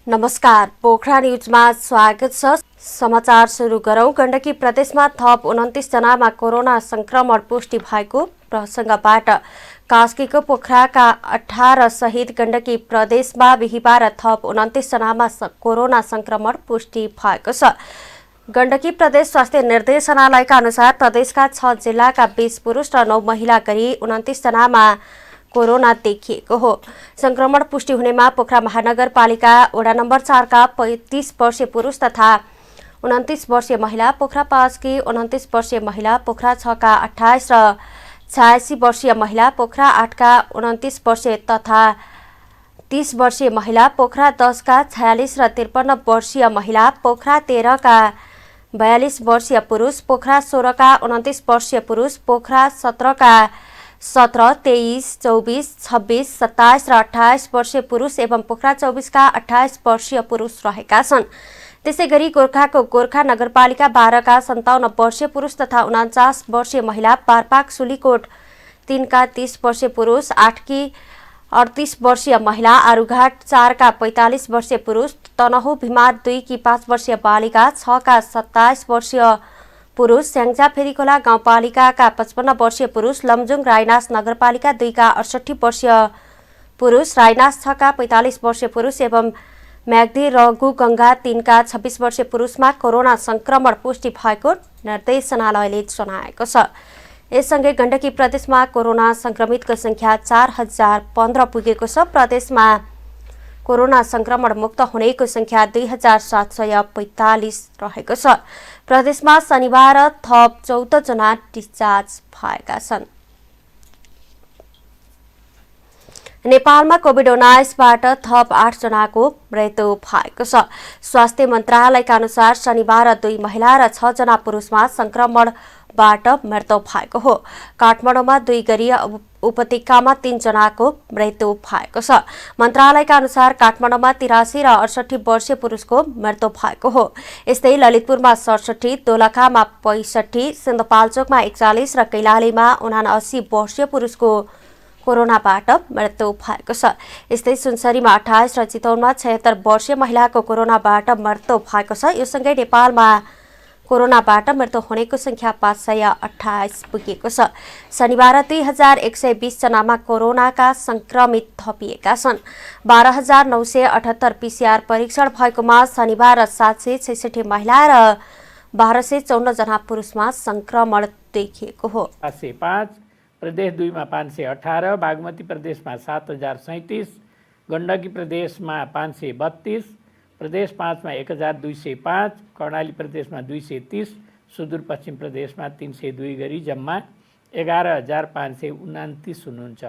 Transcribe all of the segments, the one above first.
नमस्कार, पोखरा न्यूजमा स्वागत छ। समाचार सुरु गरौं। गण्डकी प्रदेशमा थप 29 जनामा कोरोना संक्रमण पुष्टि भएको प्रसंगबाट कास्कीको पोखराका 18 सहित गण्डकी प्रदेशमा बिहिबार थप 29 जनामा कोरोना संक्रमण पुष्टि भएको छ। गण्डकी प्रदेश स्वास्थ्य निर्देशनालयका अनुसार प्रदेशका 6 जिल्लाका 20 पुरुष र 9 महिला गरी 29 जनामा कोरोना देखिएको हो। संक्रमण पुष्टि हुनेमा पोखरा महानगरपालिका वडा नम्बर 4 का 35 वर्षीय पुरुष तथा 29 वर्षीय महिला, पोखरा 5 की 29 वर्षीय महिला, पोखरा 6 का 28 र 86 वर्षीय महिला, पोखरा 8 का 29 वर्षीय तथा 30 वर्षीय महिला, पोखरा 10 का 46 र 53 वर्षीय महिला, पोखरा 13 का 42 वर्षीय पुरुष, पोखरा 16 का 29 वर्षीय पुरुष, पोखरा 17 का 17, 23, 24, 26, 27 र 28 वर्षीय पुरुष एवं पोखरा 24 का 28 वर्षीय पुरुष रहेका छन्। त्यसैगरी गोर्खाको गोर्खा नगरपालिका 12 का 57 वर्षीय पुरुष तथा 49 वर्षीय महिला, पारपाक सुलीकोट 3 का 30 वर्षीय पुरुष, 8 की 38 वर्षीय महिला, आरुघाट 4 का 45 वर्षीय पुरुष, तनहु भिमार 2 की 5 वर्षीय बालिका, 6 का 27 वर्षीय पुरुष, स्याङ्जा फेरीखोला गाउँपालिकाका 55 वर्षीय पुरुष, लमजुङ रायनास नगरपालिका 2 का 68 वर्षीय पुरुष, रायनास 6 का 45 वर्षीय पुरुष एवं म्याग्दी रघु गंगा 3 का 26 वर्षीय पुरुषमा कोरोना संक्रमण पुष्टि भएको निर्देशनालयले जनाएको छ। यससँगै गण्डकी प्रदेशमा कोरोना संक्रमितको संख्या 4015 पुगेको छ। प्रदेशमा कोरोना संक्रमण मुक्त हुनेको संख्या 2745 रहेको छ। प्रदेशमा शनिबार थप 14 जना डिस्चार्ज भएका छन्। नेपालमा कोभिड-19बाट थप 8 जनाको मृत्यु भएको छ। स्वास्थ्य मन्त्रालयका अनुसार शनिबार 2 महिला र 6 जना पुरुषमा संक्रमणबाट मृत्यु भएको हो। काठमाडौँमा 2 गरी उपत्यकामा 3 जनाको मृत्यु भएको छ। मन्त्रालयका अनुसार काठमाडौँमा 83 र 68 वर्षीय पुरुषको मृत्यु भएको हो। यस्तै ललितपुरमा 67, दोलखामा 65, सिन्धुपाल्चोकमा 41 र कैलालीमा 79 वर्षीय पुरुषको कोरोनाबाट मृत्यु भएको छ। यस्तै सुनसरीमा 28 र चितवनमा 76 वर्षीय महिलाको कोरोनाबाट मृत्यु भएको छ। यो सँगै नेपालमा कोरोनाबाट मृत्यु हुनेको संख्या 528 पुगेको छ। शनिबार 2120 जनामा कोरोनाका संक्रमित थपिएका छन्। 12978 पीसीआर परीक्षण भएकोमा शनिबार 766 महिला र 1254 जना पुरुषमा संक्रमण देखिएको हो। 505, प्रदेश 2 मा 518, बागमती प्रदेशमा 7037, गण्डकी प्रदेशमा 532, प्रदेश 5 मा 1205, कर्णाली प्रदेशमा 230, सुदूरपश्चिम प्रदेशमा 302 गरी जम्मा 11529 हुनुहुन्छ।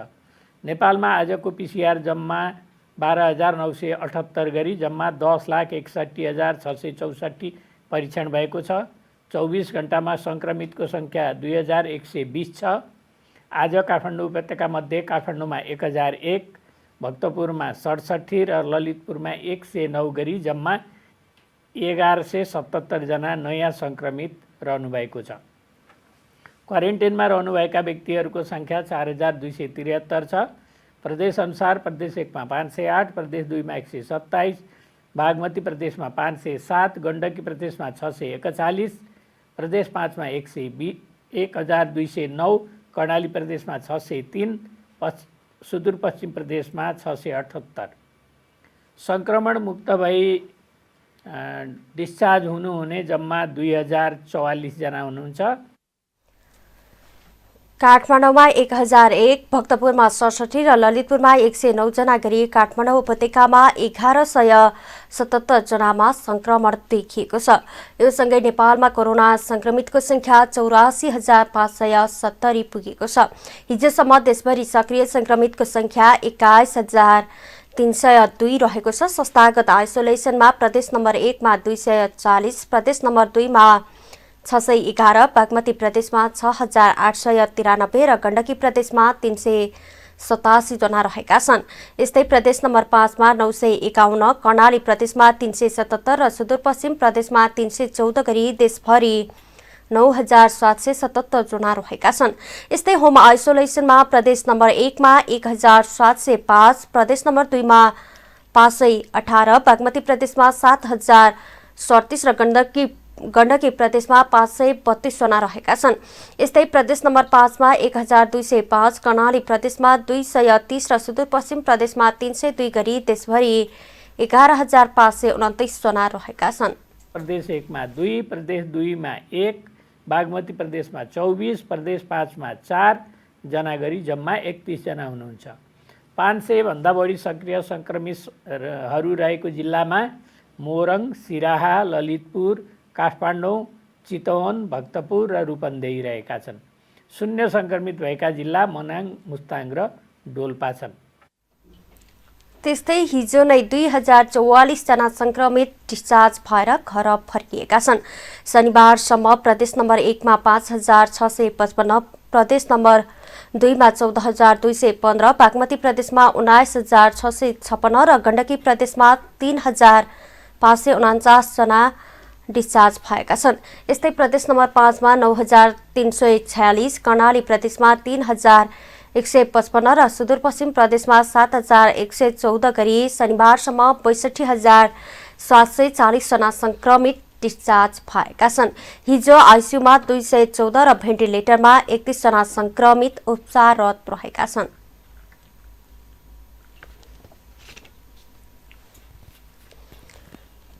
नेपालमा आजको पीसीआर जम्मा 12978 गरी जम्मा 10,61,664 परीक्षण भएको छ। 24 घण्टामा संक्रमितको संख्या 2120 छ। आज काठमाडौँ उपत्यकामध्ये काठमाडौँमा 1001, भक्तपुरमा 67 र ललितपुरमा 109 गरी जम्मा 1177 जना नयाँ संक्रमित रहनुभएको छ। क्वारेन्टाइनमा रहनुभएका व्यक्तिहरूको संख्या 4273 छ। प्रदेशअनुसार प्रदेश 1 मा 508, प्रदेश 2 मा 127, बागमती प्रदेशमा 507, गण्डकी प्रदेशमा 641, प्रदेश 5 मा 1209, कर्णाली प्रदेशमा 603, सुदूरपश्चिम प्रदेशमा 678। संक्रमण मुक्त भई डिस्चार्ज हुनुहुने जम्मा 2044 जना हुनुहुन्छ। काठमाडौँमा 1001, भक्तपुरमा 67 र ललितपुरमा 109 जना गरी काठमाडौँ उपत्यकामा 1177 जनामा संक्रमण देखिएको छ। यो सँगै नेपालमा कोरोना संक्रमितको संख्या 84,570 पुगेको छ। हिजोसम्म देशभरि सक्रिय संक्रमितको संख्या 21,302 रहेको छ। संस्थागत आइसोलेसनमा प्रदेश नम्बर 1 मा 240, प्रदेश नम्बर 2 मा 611, बागमती प्रदेशमा 6893 र गण्डकी प्रदेशमा 387 जना रहेका छन्। यस्तै प्रदेश नम्बर 5 मा 951, कर्णाली प्रदेशमा 377 र सुदूरपश्चिम प्रदेशमा 314 गरी देशभरि 9777 जना रहेका छन्। यस्तै होम आइसोलेसनमा प्रदेश नम्बर 1 मा 1705, प्रदेश नम्बर 2 मा 518, बागमती प्रदेशमा 7037 र गण्डकी प्रदेशमा 532 जना रहेका छन्। यस्तै प्रदेश नम्बर 5 मा 1205, कर्णाली प्रदेशमा 230 र सुदूरपश्चिम प्रदेशमा 302 गरी देशभरि 11,529 जना रहेका छन्। प्रदेश 1 मा 2, प्रदेश 2 मा 1, बागमती प्रदेशमा 24, प्रदेश 5 मा 4 जना गरी जम्मा 31 जना हुनुहुन्छ। 500 भन्दा बढी सक्रिय संक्रमितहरू रहेको जिल्लामा मोरङ, सिराहा, ललितपुर, काठमाडौँ, चितवन, भक्तपुर र रूपन्देही रहेका छन्। शून्य संक्रमित भएका जिल्ला मनाङ, मुस्ताङ र डोल्पा छन्। त्यस्तै हिजो नै 2044 जना संक्रमित डिस्चार्ज भएर घर फर्किएका छन्। शनिबारसम्म प्रदेश नम्बर 1 मा 5,655, प्रदेश नम्बर 2 मा 14,215, बागमती प्रदेशमा 19,656 र गण्डकी प्रदेशमा 3,549 जना डिस्चार्ज भएका छन्। यस्तै प्रदेश नम्बर 5 मा 9,346, कर्णाली प्रदेशमा 3,155 र सुदूरपश्चिम प्रदेशमा 7,114 गरी शनिबारसम्म 62,740 जना संक्रमित डिस्चार्ज भएका छन्। हिजो आइसियुमा 214 र भेन्टिलेटरमा 31 जना संक्रमित उपचाररत रहेका छन्।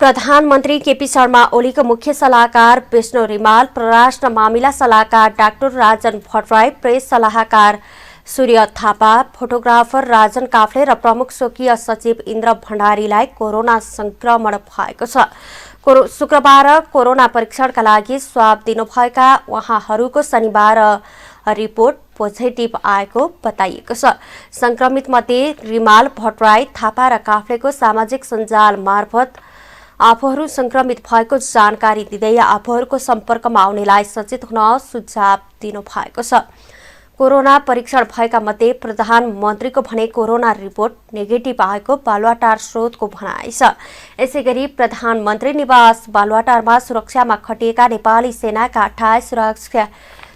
प्रधानमन्त्री केपी शर्मा ओलीको मुख्य सल्लाहकार विष्णु रिमाल, परराष्ट्र मामिला सल्लाहकार डाक्टर राजन भट्टराई, प्रेस सल्लाहकार सूर्य थापा, फोटोग्राफर राजन काफ्ले र प्रमुख स्वकीय सचिव इन्द्र भण्डारीलाई कोरोना संक्रमण भएको छ। शुक्रबार कोरोना परीक्षणका लागि स्वाब दिनुभएका उहाँहरूको शनिबार रिपोर्ट पोजिटिभ आएको बताइएको छ। संक्रमित मध्ये रिमाल, भट्टराई, थापा र काफ्लेको सामाजिक सञ्जाल मार्फत आफूहरू संक्रमित भएको जानकारी दिँदै आफूहरूको सम्पर्कमा आउनेलाई सचेत हुन सुझाव दिनुभएको छ। कोरोना परीक्षण भएका मध्ये प्रधानमन्त्रीको भने कोरोना रिपोर्ट नेगेटिभ आएको बालुवाटार स्रोतको भनाइ छ। यसैगरी प्रधानमन्त्री निवास बालुवाटारमा सुरक्षामा खटिएका नेपाली सेनाका 28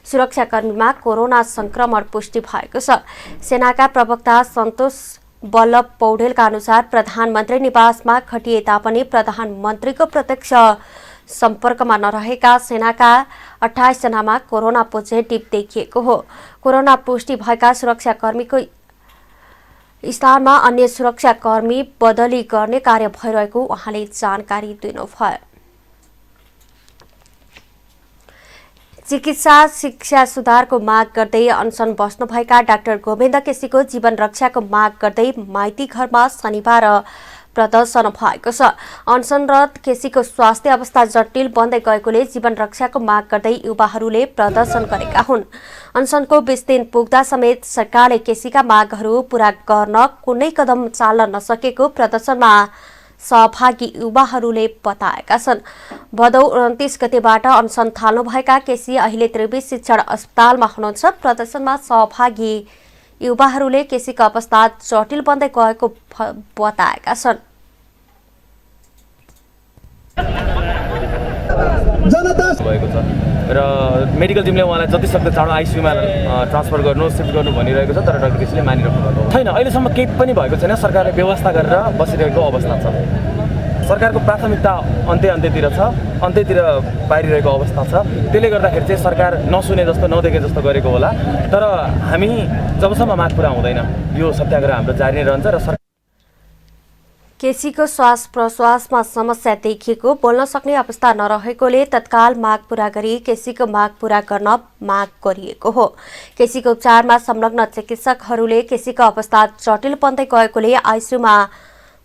सुरक्षाकर्मीमा कोरोना संक्रमण पुष्टि भएको छ। सेनाका प्रवक्ता सन्तोष वल्लभ पौडेलका अनुसार प्रधानमन्त्री निवासमा खटिए तापनि प्रधानमन्त्रीको प्रत्यक्ष सम्पर्कमा नरहेका सेनाका 28 जनामा कोरोना पोजिटिभ देखिएको हो। कोरोना पुष्टि भएका सुरक्षाकर्मीको स्थानमा अन्य सुरक्षाकर्मी बदली गर्ने कार्य भइरहेको उहाँले जानकारी दिनुभयो। चिकित्सा शिक्षा सुधारको माग गर्दै अनसन बस्नुभएका डाक्टर गोविन्द केसीको जीवन रक्षाको माग गर्दै माइती घरमा शनिबार प्रदर्शन भएको छ। अनसनरत केसीको स्वास्थ्य अवस्था जटिल बन्दै गएकोले जीवन रक्षाको माग गर्दै युवाहरूले प्रदर्शन गरेका हुन्। अनसनको 20 दिन पुग्दा समेत सरकारले केसीका मागहरू पूरा गर्न कुनै कदम चाल्न नसकेको प्रदर्शनमा सहभागी युवाहरूले बताएका छन्। भदौ 29 गतेबाट अनसन थाल्नुभएका केसी अहिले त्रिवी शिक्षण अस्पतालमा हुनुहुन्छ। प्रदर्शनमा सहभागी युवाहरूले केसीको अवस्था जटिल बन्दै गएको बताएका छन्। भएको छ र मेडिकल टिमले उहाँलाई जति सक्दो चाँडो आइसियुमा ट्रान्सफर गर्नु, शिफ्ट गर्नु भनिरहेको छ, तर डाक्टर केसीले मानिराख्नु भएको छैन। अहिलेसम्म केही पनि भएको छैन। सरकारले व्यवस्था गरेर बसिरहेको अवस्था छ। सरकारको प्राथमिकता अन्त्यतिर छ, अन्त्यतिर पारिरहेको अवस्था छ। त्यसले गर्दाखेरि चाहिँ सरकार नसुने जस्तो, नदेखे जस्तो गरेको होला। तर हामी जबसम्म माग पुरा हुँदैन यो सत्याग्रह हाम्रो जारी नै रहन्छ। र केसीको श्वास प्रश्वासमा समस्या देखिएको, बोल्न सक्ने अवस्था नरहेकोले तत्काल माग पूरा गरी केसीको माग पूरा गर्न माग गरिएको हो। केसीको उपचारमा संलग्न चिकित्सकहरूले केसीको अवस्था जटिल बन्दै गएकोले आइसियुमा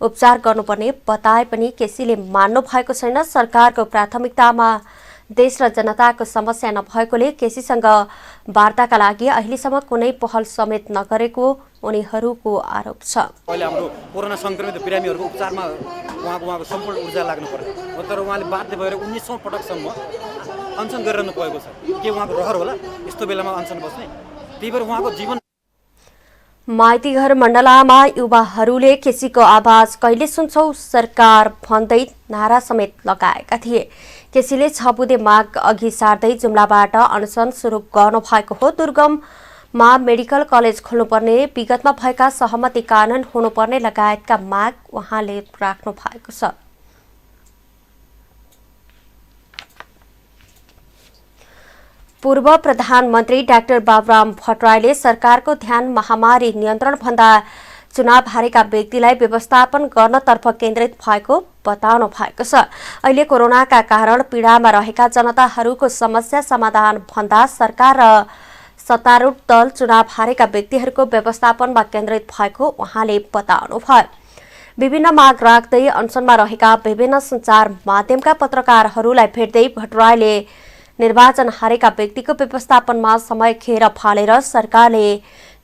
उपचार गर्नुपर्ने बताए पनि केसीले मान्नु भएको छैन। सरकारको प्राथमिकतामा देश र जनताको समस्या नभएकोले केसीसँग वार्ताका लागि अहिलेसम्म कुनै पहल समेत नगरेको उनीहरूको आरोप छ। अहिले हाम्रो कोरोना संक्रमित बिरामीहरूको उपचारमा उहाँको सम्पूर्ण ऊर्जा लाग्नु पर्यो, तर उहाँले बाध्य भएर 19औं पटकसम्म अनसन गरिरहनु परेको छ। के उहाँको रहर होला यस्तो बेलामा अनसन बस्ने? त्यही भएर उहाँको जीवन माइतीघर मण्डलामा युवाहरूले केसीको आवाज कहिले सुन्छौ सरकार भन्दै नारा समेत लगाएका थिए। केसीले 6 बुँदे माग अघि सार्दै जुम्लाबाट अनसन सुरु गर्नुभएको हो। दुर्गम मा मेडिकल कलेज खोल्नुपर्ने, विगतमा भएका सहमति कानून हुनुपर्ने लगायतका माग उहाँले राख्नु भएको छ। पूर्व प्रधानमन्त्री डाक्टर बाबुराम भट्टराईले सरकारको ध्यान महामारी नियन्त्रणभन्दा चुनाव हारेका व्यक्तिलाई व्यवस्थापन गर्नतर्फ केन्द्रित भएको बताउनु भएको छ। अहिले कोरोनाका कारण पीडामा रहेका जनताहरूको समस्या समाधान भन्दा सरकार र सत्तारूढ दल चुनाव हारेका व्यक्तिहरूको व्यवस्थापनमा केन्द्रित भएको उहाँले बताउनुभयो। विभिन्न माग राख्दै अनसनमा रहेका विभिन्न सञ्चार माध्यमका पत्रकारहरूलाई भेट्दै भट्टराईले निर्वाचन हारेका व्यक्तिको व्यवस्थापनमा समय खेर फालेर सरकारले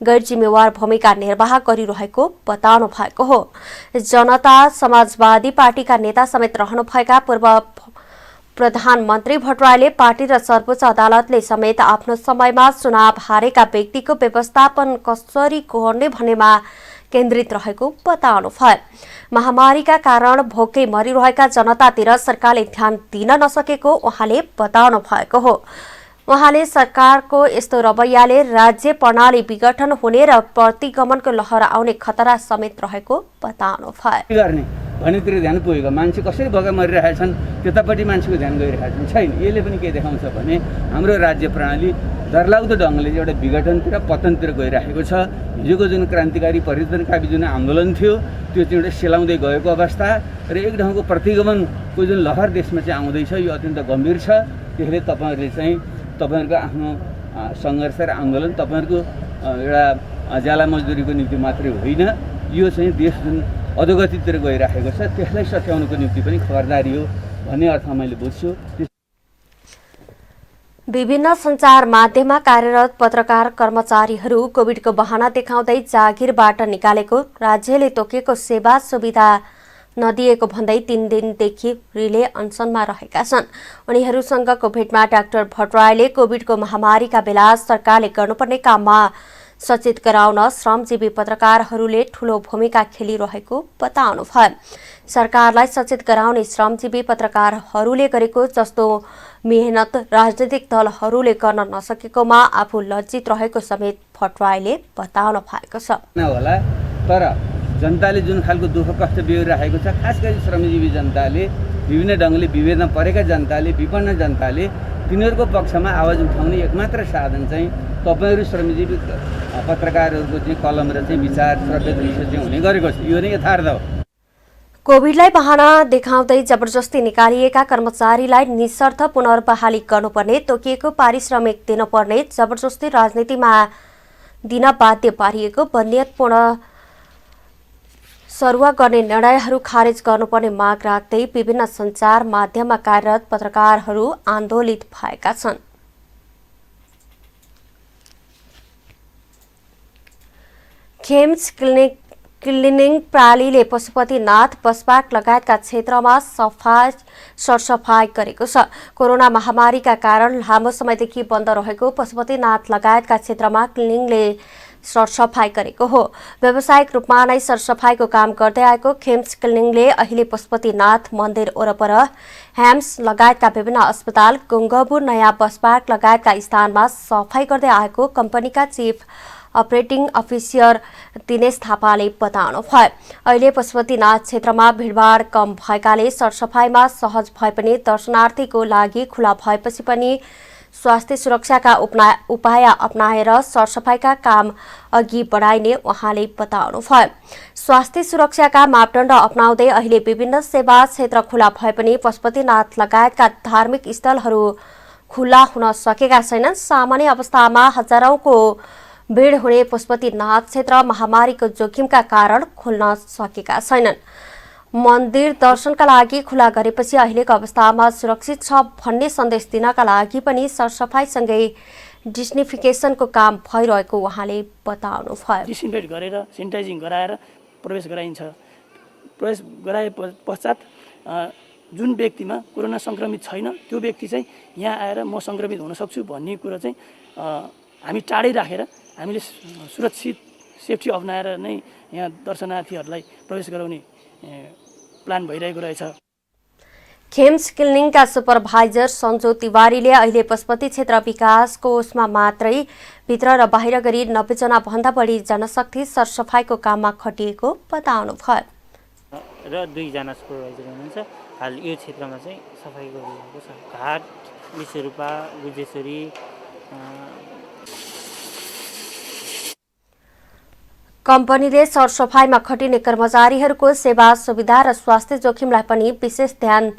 गैर जिम्मेवार भूमिका निर्वाह गरिरहेको बताउनु भएको हो। जनता समाजवादी पार्टीका नेता समेत रहनुभएका पूर्व प्रधानमन्त्री भट्टराईले पार्टी र सर्वोच्च अदालतले समेत आफ्नो समयमा चुनाव हारेका व्यक्तिको व्यवस्थापन कसरी गर्ने भन्नेमा केन्द्रित रहेको बताउनुभयो। महामारीका कारण भोकै मरिरहेका जनतातिर सरकारले ध्यान दिन नसकेको उहाँले बताउनु भएको हो। उहाँले सरकारको यस्तो रवैयाले राज्य प्रणाली विघटन हुने र प्रतिगमनको लहर आउने खतरा समेत रहेको बताउनुभयो। भन्नेतिर ध्यान पुगेको मान्छे कसरी भोकै मरिरहेका छन् त्यतापट्टि मान्छेको ध्यान गइरहेका छन् छैन। यसले पनि के देखाउँछ भने हाम्रो राज्य प्रणाली डरलाग्दो ढङ्गले एउटा विघटनतिर पतनतिर गइरहेको छ। हिजोको जुन क्रान्तिकारी परिवर्तनकामी जुन आन्दोलन थियो त्यो चाहिँ एउटा सेलाउँदै गएको अवस्था र एक ढङ्गको प्रतिगमनको जुन लहर देशमा चाहिँ आउँदैछ यो अत्यन्त गम्भीर छ। त्यसले तपाईँहरूले चाहिँ तपाईँहरूको आफ्नो सङ्घर्ष र आन्दोलन तपाईँहरूको एउटा ज्याला मजदुरीको निम्ति मात्रै होइन, यो चाहिँ देश जुन अधोगतितिर गइरहेको छ त्यसलाई सच्याउनुको निम्ति पनि खबरदारी हो भन्ने अर्थमा मैले बुझ्छु। विभिन्न सञ्चार माध्यममा कार्यरत पत्रकार कर्मचारीहरू कोभिडको बहाना देखाउँदै जागिरबाट निकालेको राज्यले तोकेको सेवा सुविधा नदिएको भन्दै 3 दिनदेखि रिले अनसनमा रहेका छन्। उनीहरूसँगको भेटमा डाक्टर भट्टराईले कोभिडको महामारीका बेला सरकारले गर्नुपर्ने काममा सचेत गराउन श्रमजीवी पत्रकारहरूले ठूलो भूमिका खेलिरहेको बताउनुभयो। सरकारलाई सचेत गराउने श्रमजीवी पत्रकारहरूले गरेको जस्तो मेहनत राजनीतिक दलहरूले गर्न नसकेकोमा आफू लज्जित रहेको समेत भट्टराईले बताउनु भएको छ। तर जनताले जुन खालको दुःख कष्ट बिहोरिरहेको छ, खास गरी श्रमजीवी जनताले, विभिन्न ढङ्गले विभेदमा परेका जनताले, विपन्न जनताले, तिनीहरूको पक्षमा आवाज उठाउने एकमात्र साधन चाहिँ तपाईँहरू श्रमजीवी पत्रकारहरूको चाहिँ कलम र चाहिँ विचार श्रव्य दृश्य चाहिँ हुने गरेको छ। यो नै यथार्थ हो। कोभिडलाई बहाना देखाउँदै जबरजस्ती निकालिएका कर्मचारीलाई निशर्त पुनर्बहाली गर्नुपर्ने, तोकिएको पारिश्रमिक दिनुपर्ने, जबरजस्ती राजनीतिमा दिन बाध्य पारिएको, बन्दियतपूर्ण सरुवा गर्ने निर्णयहरू खारेज गर्नुपर्ने माग राख्दै विभिन्न सञ्चार माध्यममा कार्यरत पत्रकारहरू आन्दोलित भएका छन्। खेम्स क्लिनिङ प्रणालीले पशुपतिनाथ बसपार्क लगायतका क्षेत्रमा सरसफाई गरेको छ। कोरोना महामारीका कारण लामो समयदेखि बन्द रहेको पशुपतिनाथ लगायतका क्षेत्रमा क्लिनिङले सरसफाई गरेको हो। व्यावसायिक रूपमा नै सरसफाईको काम गर्दै आएको खेम्स क्लिनिङले अहिले पशुपतिनाथ मन्दिर वरपर ह्याम्स लगायतका विभिन्न अस्पताल, गुङ्गबु, नयाँ बसपार्क लगायतका स्थानमा सफाई गर्दै आएको कम्पनीका चिफ अपरेटिङ अफिसर दिनेश थापाले बताउनुभयो। अहिले पशुपतिनाथ क्षेत्रमा भिडभाड कम भएकाले सरसफाईमा सहज भए पनि दर्शनार्थीको लागि खुला भएपछि पनि स्वास्थ्य सुरक्षाका उपाय अपनाएर सरसफाईका काम अघि बढाइने उहाँले बताउनुभयो। स्वास्थ्य सुरक्षाका मापदण्ड अपनाउँदै अहिले विभिन्न सेवा क्षेत्र खुला भए पनि पशुपतिनाथ लगायतका धार्मिक स्थलहरू खुला हुन सकेका छैनन्। सामान्य अवस्थामा हजारौंको भिड हुने पशुपतिनाथ क्षेत्र महामारीको जोखिमका कारण खुल्न सकेका छैनन्। मन्दिर दर्शनका लागि खुला गरेपछि अहिलेको अवस्थामा सुरक्षित छ भन्ने सन्देश दिनका लागि पनि सरसफाईसँगै डिस्इन्फेक्सनको काम भइरहेको उहाँले बताउनुभयो। डिसइन्फेक्ट गरेर सेनिटाइजिङ गराएर प्रवेश गराइन्छ। प्रवेश गराए पश्चात जुन व्यक्तिमा कोरोना सङ्क्रमित छैन त्यो व्यक्ति चाहिँ यहाँ आएर म सङ्क्रमित हुन सक्छु भन्ने कुरा चाहिँ हामी टाढै राखेर हामीले सुरक्षित सेफ्टी अप्नाएर नै यहाँ दर्शनार्थीहरूलाई प्रवेश गराउने प्लान भइरहेको रहेछ। खेम्स क्लिनिङका सुपरभाइजर सञ्जु तिवारीले अहिले पशुपति क्षेत्र विकास कोषमा मात्रै भित्र र बाहिर गरी 90 जना भन्दा बढी जनशक्ति सरसफाइको काममा खटिएको बताउनुभयो। र 2 जना सुपरभाइजर हुनुहुन्छ। हाल यो क्षेत्रमा चाहिँ सफाइ गरिरहेको छ। घाट, विश्वरूपा, गुजेश्वरी कम्पनीले सरसफाइमा खटिने कर्मचारीहरूको सेवा सुविधा र स्वास्थ्य जोखिमलाई पनि विशेष ध्यान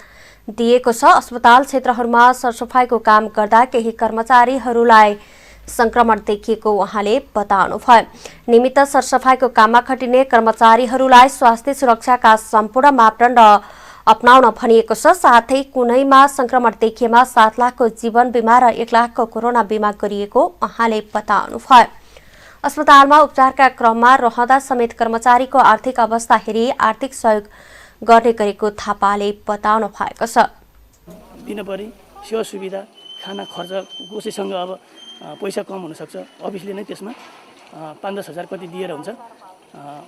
दिएको छ। अस्पताल क्षेत्रहरूमा सरसफाइको काम गर्दा केही कर्मचारीहरूलाई संक्रमण देखिएको उहाँले बताउनुभयो। निमित्त सरसफाइको काममा खटिने कर्मचारीहरूलाई स्वास्थ्य सुरक्षाका सम्पूर्ण मापदण्ड अपनाउन भनिएको छ। साथै कुनैमा संक्रमण देखिएमा 7 लाखको जीवन बिमा र 1 लाखको कोरोना बिमा गरिएको उहाँले बताउनुभयो। अस्पतालमा उपचारका क्रममा रहँदा समेत कर्मचारीको आर्थिक अवस्था हेरी आर्थिक सहयोग गर्ने गरेको थापाले बताउनु भएको छ। दिनपरि सेवा सुविधा, खाना खर्च कसैसँग अब पैसा कम हुनसक्छ, अफिसले नै त्यसमा 5-10 हजार कति दिएर हुन्छ,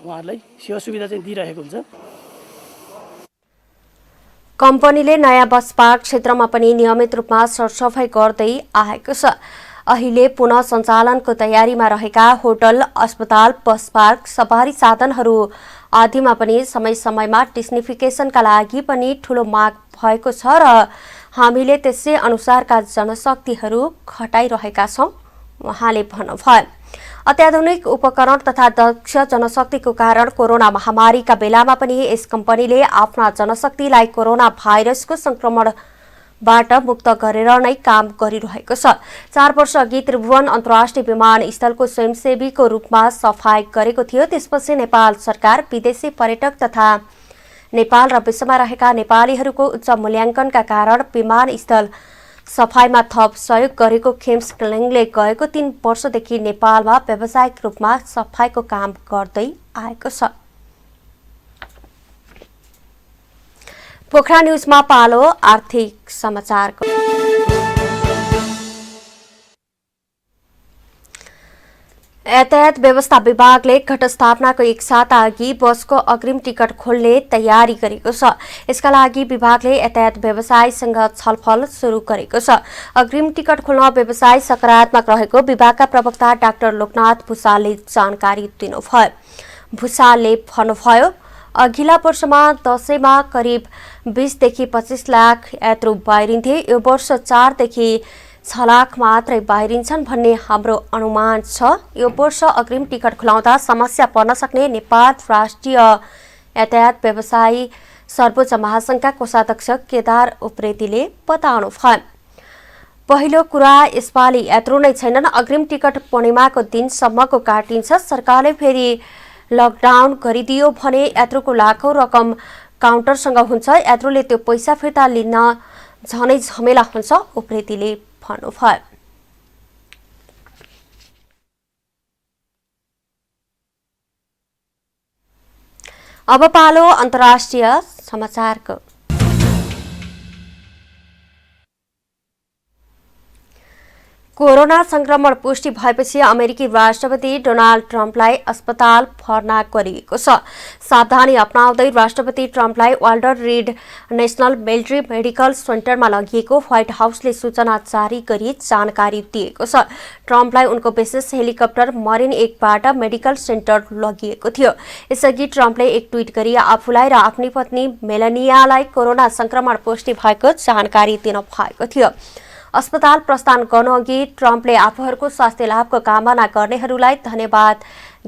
उहाँहरूलाई सेवा सुविधा चाहिँ दिइरहेको हुन्छ। कम्पनीले नयाँ बस पार्क क्षेत्रमा पनि नियमित रूपमा सरसफाइ गर्दै आएको छ। अहिले पुनः सञ्चालनको तयारीमा रहेका होटल, अस्पताल, बस पार्क, सवारी साधनहरू आदिमा पनि समय समयमा डिस्इन्फिकेसनका लागि पनि ठूलो माग भएको छ र हामीले त्यसै अनुसारका जनशक्तिहरू खटाइरहेका छौँ उहाँले भन्नुभयो। अत्याधुनिक उपकरण तथा दक्ष जनशक्तिको कारण कोरोना महामारीका बेलामा पनि यस कम्पनीले आफ्ना जनशक्तिलाई कोरोना भाइरसको संक्रमणबाट मुक्त गरेर नै काम गरिरहेको छ। 4 वर्ष अघि त्रिभुवन अन्तर्राष्ट्रिय विमानस्थलको स्वयंसेवीको रूपमा सफाई गरेको थियो। त्यसपछि नेपाल सरकार विदेशी पर्यटक तथा नेपाल र विश्वमा रहेका नेपालीहरूको उच्च मूल्याङ्कनका कारण विमानस्थल सफाइमा थप सहयोग गरेको खेम्स क्लिनिङले गएको 3 वर्षदेखि नेपालमा व्यावसायिक रूपमा सफाइको काम गर्दै आएको छ। पोखरा न्यूजमा पालो आर्थिक समाचारको। यातायात व्यवस्था विभागले घटस्थापनाको 1 साता अघि बसको अग्रिम टिकट खोल्ने तयारी गरेको छ। यसका लागि विभागले यातायात व्यवसायीसँग छलफल सुरु गरेको छ। अग्रिम टिकट खोल्न व्यवसाय सकारात्मक रहेको विभागका प्रवक्ता डाक्टर लोकनाथ भुसालले जानकारी दिनुभयो। भुसालले भन्नुभयो, अघिल्ला वर्षमा दशैंमा करिब 20 देखि 25 लाख यात्रु बाहिरिन्थे। यो वर्ष 4 देखि 6 लाख मात्रै बाहिरिन्छन् भन्ने हाम्रो अनुमान छ। यो वर्ष अग्रिम टिकट खुलाउँदा समस्या पर्न सक्ने नेपाल राष्ट्रिय यातायात व्यवसायी सर्वोच्च महासंघका कोषाध्यक्ष केदार उप्रेतीले बताउनुभयो। पहिलो कुरा, यसपालि यात्रु नै छैनन्। अग्रिम टिकट पूर्णिमाको दिनसम्मको काटिन्छ। सरकारले फेरि लकडाउन गरिदियो भने यात्रुको लाखौं रकम काउन्टरसँग हुन्छ। यात्रुले त्यो पैसा फिर्ता लिन झनै झमेला हुन्छ, उप्रेतीले भन्नुभयो। अब पालो अन्तर्राष्ट्रिय समाचारको। कोरोना संक्रमण पुष्टि भएपछि अमेरिकी राष्ट्रपति डोनाल्ड ट्रम्पलाई अस्पताल भर्ना गरिएको छ। सावधानी अपनाउँदै राष्ट्रपति ट्रम्पलाई Walter Reed National Military Medical सेन्टरमा लगिएको व्हाइट हाउसले सूचना जारी गरी जानकारी दिएको छ। ट्रम्पलाई उनको विशेष हेलिकप्टर मरिन 1बाट मेडिकल सेन्टर लगिएको थियो। यसअघि ट्रम्पले एक ट्वीट गरी आफूलाई र आफ्नी पत्नी मेलानियालाई कोरोना संक्रमण पुष्टि भएको जानकारी दिनुभएको थियो। अस्पताल प्रस्थान गर्नुअघि ट्रम्पले आफूहरूको स्वास्थ्य लाभको कामना गर्नेहरूलाई धन्यवाद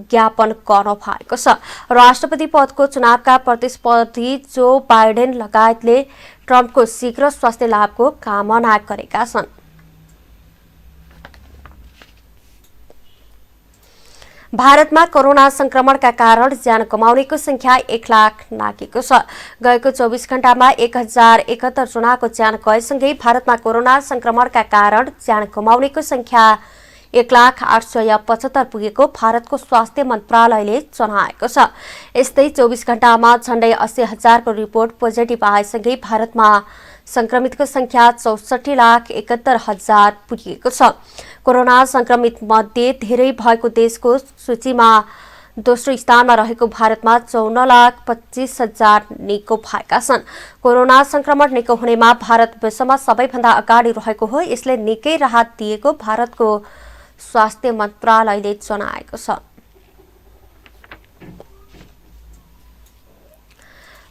ज्ञापन गर्नु भएको छ। राष्ट्रपति पदको चुनावका प्रतिस्पर्धी जो बाइडेन लगायतले ट्रम्पको शीघ्र स्वास्थ्य लाभको कामना गरेका छन्। भारतमा कोरोना संक्रमणका कारण ज्यान गुमाउनेको संख्या 1 लाख नाघेको छ। गएको 24 घण्टामा 1071 जनाको ज्यान गएसँगै भारतमा कोरोना संक्रमणका कारण ज्यान गुमाउनेको संख्या 1,0875 पुगेको भारतको स्वास्थ्य मन्त्रालयले जनाएको छ। यस्तै 24 घण्टामा झण्डै 80,000को रिपोर्ट पोजिटिभ आएसँगै भारतमा संक्रमितको संख्या 64,71,000 पुगेको छ। कोरोना संक्रमित मध्ये धेरै भएको देशको सूचीमा दोस्रो स्थानमा रहेको भारतमा 54,25,000 निको भएका छन्। कोरोना संक्रमण निको हुनेमा भारत विश्वमा सबैभन्दा अगाडि रहेको हो। यसले निकै राहत दिएको भारतको स्वास्थ्य मन्त्रालयले जनाएको छ।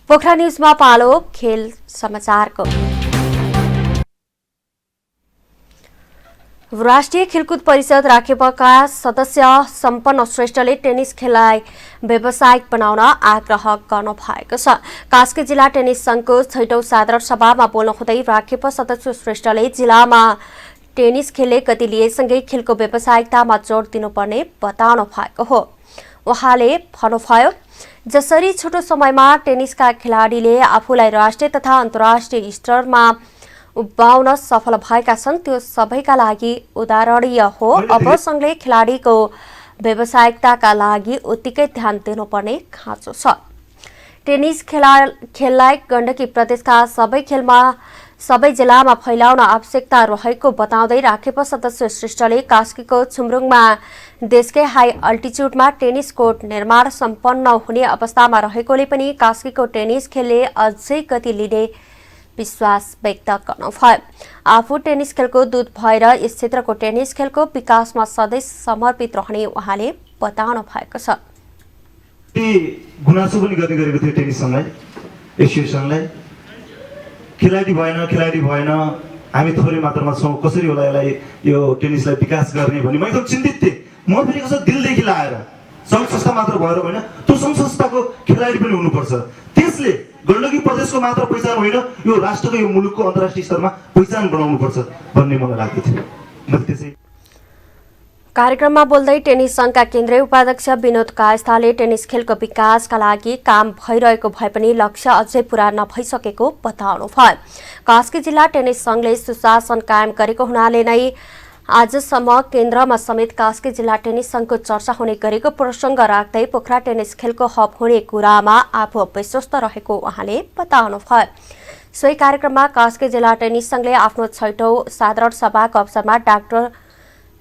पोखरा न्यूजमा पालो खेल समाचारको। राष्ट्रिय खेलकुद परिषद राखेपका सदस्य सम्पन्न श्रेष्ठले टेनिस खेललाई व्यावसायिक बनाउन आग्रह गर्नु भएको छ। कास्की जिल्ला टेनिस संघको 6औं साधारण सभामा बोल्नुहुँदै राखेप सदस्य श्रेष्ठले जिल्लामा टेनिस खेलले गति लिएसँगै खेलको व्यावसायिकतामा जोड दिनुपर्ने बताउनु भएको हो। उहाँले भन्नुभयो, जसरी छोटो समयमा टेनिसका खेलाडीले आफूलाई राष्ट्रिय तथा अन्तर्राष्ट्रिय स्तरमा उभ्याउन सफल भएका छन्, त्यो सबैका लागि उदाहरणीय हो। अब संघले खेलाडीको व्यावसायिकताका लागि उत्तिकै ध्यान दिनुपर्ने खाँचो छ। टेनिस खेललाई गण्डकी प्रदेशका सबै जिल्लामा फैलाउन आवश्यकता रहेको बताउँदै राखेप सदस्य श्रेष्ठले कास्कीको छुम्रुङमा देशकै हाई अल्टिच्युडमा टेनिस कोर्ट निर्माण सम्पन्न हुने अवस्थामा रहेकोले पनि कास्कीको टेनिस खेलले अझै गति लिने विश्वास व्यक्त गर्नुभयो। आफू टेनिस खेलको दूत भएर यस क्षेत्रको टेनिस खेलको विकासमा सधैँ समर्पित रहने उहाँले बताउनु भएको छ। गुनासो पनि गर्ने गरेको थियो टेनिससँगलाई, एसोसिएसनलाई। खेलाडी भएन, हामी थोरै मात्रामा छौँ, कसरी होला यसलाई यो टेनिसलाई विकास गर्ने भन्ने म एकदम चिन्तित थिएँ। म फेरि कसो दिलदेखि लाएर सङ्घ संस्था मात्र भएर होइन, त्यो सङ्घ संस्थाको खेलाडी पनि हुनुपर्छ। त्यसले गण्डकी प्रदेशको मात्र पहिचान होइन, यो राष्ट्रको, यो मुलुकको अन्तर्राष्ट्रिय स्तरमा पहिचान बनाउनुपर्छ भन्ने मलाई लाग्दो थियो। कार्यक्रममा बोल्दै टेनिस संघका केन्द्रीय उपाध्यक्ष विनोद कायस्थाले टेनिस खेलको विकासका लागि काम भइरहेको भए पनि लक्ष्य अझै पूरा नभइसकेको बताउनुभयो। कास्की जिल्ला टेनिस संघले सुशासन कायम गरेको हुनाले नै आजसम्म केन्द्रमा समेत कास्की जिल्ला टेनिस संघको चर्चा हुने गरेको प्रसङ्ग राख्दै पोखरा टेनिस खेलको हब हुने कुरामा आफू विश्वस्त रहेको उहाँले बताउनुभयो। सोही कार्यक्रममा कास्की जिल्ला टेनिस संघले आफ्नो 6औं साधारण सभाको अवसरमा डाक्टर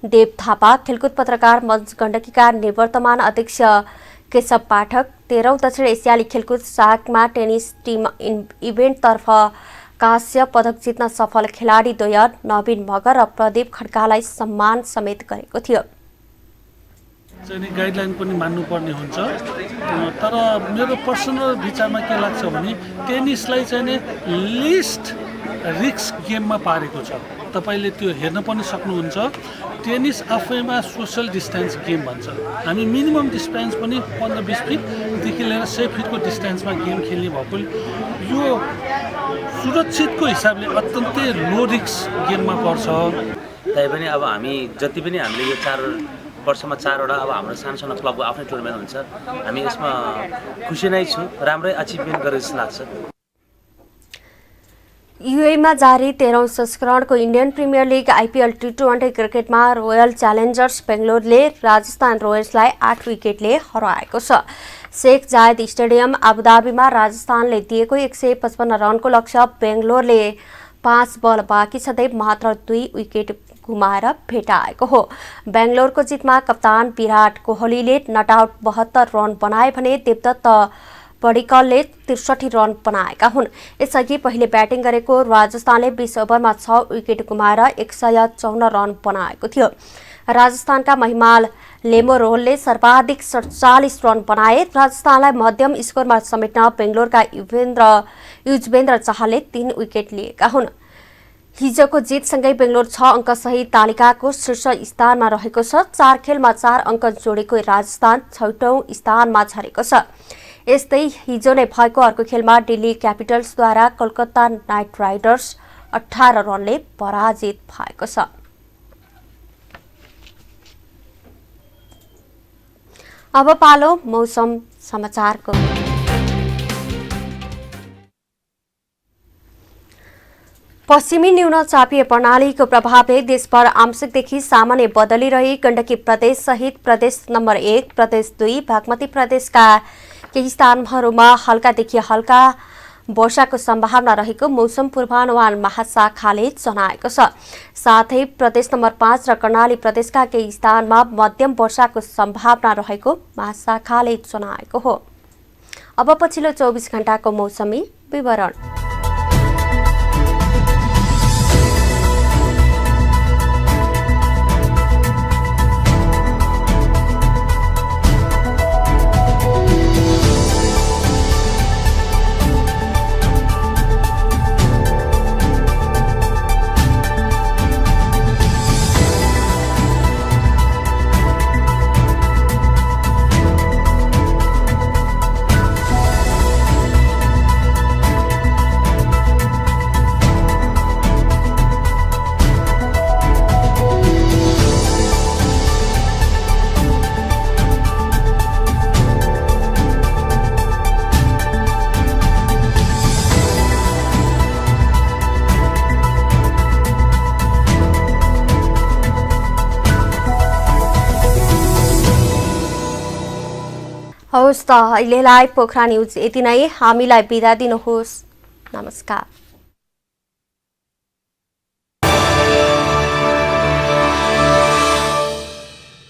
देव थापा, खेलकुद पत्रकार मञ्च गण्डकीका निवर्तमान अध्यक्ष केशव पाठक, 13औं दक्षिण एसियाली खेलकुद सागमा टेनिस टिम इभेन्टतर्फ कांस्य पदक जित्न सफल खेलाडी द्वय नवीन मगर र प्रदीप खड्कालाई सम्मान समेत गरेको थियो। गाइडलाइन पनि मान्नुपर्ने हुन्छ, तर मेरो पर्सनल विचारमा के लाग्छ भने टेनिसलाई चाहिँ लिस्ट रिस्क गेममा पारेको छ। तपाईले त्यो हेर्न पनि सक्नुहुन्छ। टेनिस आफैमा सोशल डिस्टेन्स गेम भन्छ। हामी मिनिमम डिस्टेन्स पनि 15-20 फिटदेखि लिएर 100 फिटको डिस्टेन्समा गेम खेल्ने भएको यो सुरक्षितको हिसाबले अत्यन्तै लो रिस्क गेममा पर्छ। तैपनि अब हामी जति पनि हामीले यो 4 वर्षमा 4वटा अब हाम्रो सानो क्लबको आफ्नै टुर्नामेन्ट हुन्छ, हामी यसमा खुसी नै छु, राम्रै अचिभमेन्ट गरेको जस्तो लाग्छ। युएमा जारी 13औं संस्करणको Indian premier league IPL T20 क्रिकेटमा रोयल च्यालेन्जर्स बेङ्गलोरले राजस्थान रोयल्सलाई 8 विकेटले हराएको छ। शेख जायद स्टेडियम आबुधाबीमा राजस्थानले दिएको 155 रनको लक्ष्य बेङ्गलोरले 5 बल बाँकी छँदै मात्र 2 विकेट गुमाएर भेटाएको हो। बेङ्गलोरको जितमा कप्तान विराट कोहलीले नट आउट 72 रन बनाए भने देवदत्त पडिक्कलले 63 रन बनाएका हुन्। यसअघि पहिले ब्याटिङ गरेको राजस्थानले 20 ओभरमा 6 विकेट गुमाएर 154 रन बनाएको थियो। राजस्थानका महिमाल लेमोरोलले सर्वाधिक 47 रन बनाए। राजस्थानलाई मध्यम स्कोरमा समेट्न बेङ्गलोरका युजवेन्द्र चाहलले 3 विकेट लिएका हुन्। हिजोको जितसँगै बेङ्गलोर 6 अङ्क सहित तालिकाको शीर्ष स्थानमा रहेको छ। 4 खेलमा 4 अङ्क जोडेको राजस्थान 6औं स्थानमा झरेको छ। यस्तै हिजो नै भएको अर्को खेलमा दिल्ली क्यापिटल्सद्वारा कोलकाता नाइट राइडर्स 18 रनले पराजित भएको छ। अब पालो मौसम समाचारको। पश्चिमी न्यूनचापीय प्रणालीको प्रभावले देशभर आंशिकदेखि सामान्य बदलिरही गण्डकी प्रदेश सहित प्रदेश नम्बर 1, प्रदेश 2, बागमती प्रदेशका केही स्थानहरूमा हल्कादेखि हल्का वर्षाको सम्भावना रहेको मौसम पूर्वानुमान महाशाखाले जनाएको छ। साथै प्रदेश नम्बर 5 र कर्णाली प्रदेशका केही स्थानमा मध्यम वर्षाको सम्भावना रहेको महाशाखाले जनाएको हो। अब पछिल्लो 24 घण्टाको मौसमी विवरण। हवस् त अहिलेलाई पोखरा न्युज यति नै। हामीलाई बिदा दिनुहोस्। नमस्कार।